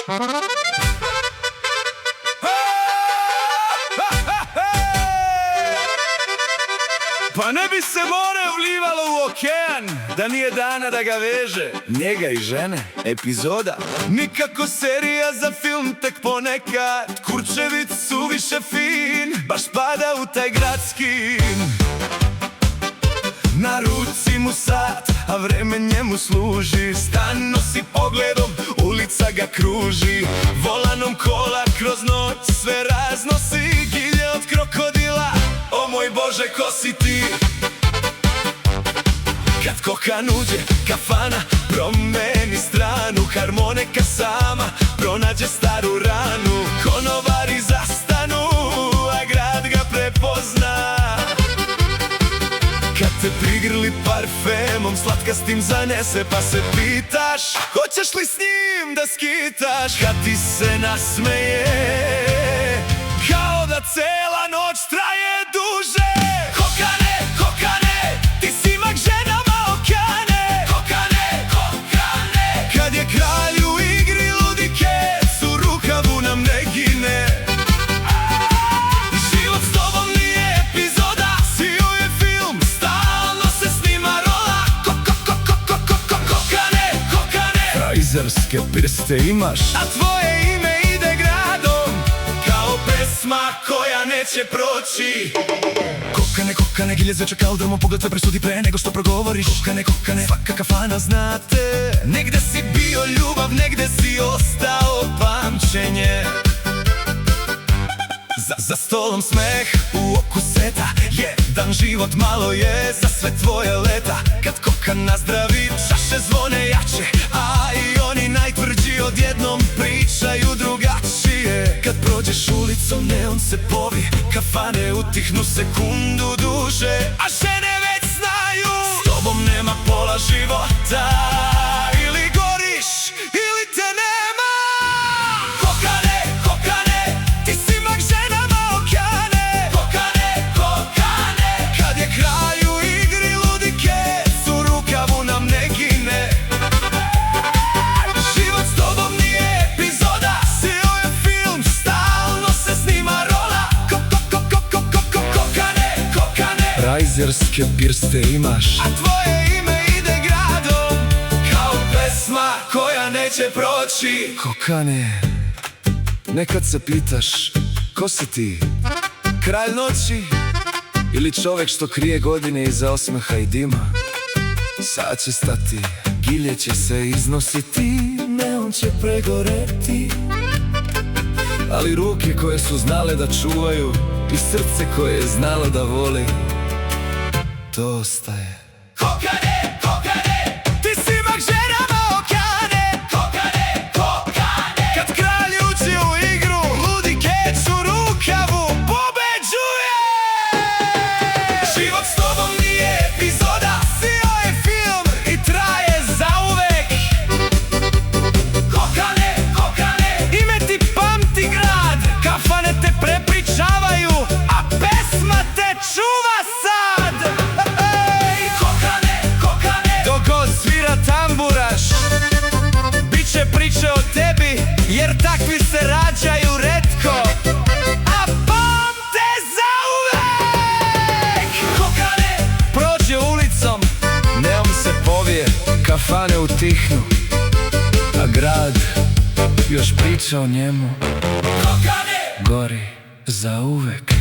Pa ne bi se more ulivalo u okean da nije dana da ga veže njega i žene. Epizoda nikako serija za film, tek ponekad Kurčević suviše fin, baš pada u taj gradski. Na ruci mu sat, a vreme njemu služi. Stan nosi pogledom, ulica ga kruži. Volanom kola kroz noć sve raznosi. Gilje od krokodila, o moj Bože, ko si ti? Kad kokan uđe, kafana promeni stranu. Harmonika sama pronađe staru ranu. Konovari zastanu, a grad ga prepozna. Kad te prigrli parfemom slatkastim zanese, pa se pitaš hoćeš li s njim da skitaš. Kad ti se nasmeje kao da cela noć traje duže. Kokane, kokane, ti si mak ženama okane. Kokane, kokane, kad je kralj u igri ludi kec, u rukavu nam ne gine. Život s tobom nije epizoda, sio je film, stalno se snima rola. Kokane, kokane, frajzerske prste imaš, a tvoje ime ide gradom kao pesma koja neće proći. Kokane, kokane, gilje zveče kaldrmo, pogled sve presudi pre nego što progovoriš. Kokane, kokane, svaka kafana znate. Negde si bio ljubav, negde si ostao pamćenje. Za stolom smeh, u oku seta, jedan život malo je za sve tvoje leta. Kad kokan nazdravi, čaše zvone jače, a i oni najtvrđi odjednom pričaju drugačije. Kad prođeš ulicom, neon se povi, kafane utihnu sekundu duže, a žene već znaju s tobom nema pola života. Ili goriš, ili te nema. Kokane, kokane, ti si mak ženama okane. Kokane, kokane, kad je kralj u igri ludi kec, u rukavu nam ne gine. Život s tobom nije epizoda, sio je film, stalno se snima rola. Kokane, kokane, frajzerske prste imaš, a tvoje ime ide gradom kao pesma koja neće proći. Kokane, nekad se pitaš ko si ti? Kralj noći ili čovek što krije godine iza osmeha i dima? Sad će stati, gilje će se iznositi, neon će pregoreti. Ali ruke koje su znale da čuvaju i srce koje je znalo da voli, to ostaje. Kokane, kokane, ti si mak ženama okane. Kokane, kokane, kad kralj uđe u igru, ludi kec u rukavu pobeđuje. Život s tobom nije epizoda, sio je film i traje zauvek. Kokane, kokane, ime ti pamti grad, kafane te prepričavaju, a pesma te čuva sad. Kokane, kokane, dok god svira tamburaš, bit će priče o tebi, jer takvi se rađaju retko, a pamte zauvek. Kokane, prođe ulicom, neon se povije, kafane utihnu, a grad još priča o njemu. Kokane, gori zauvek.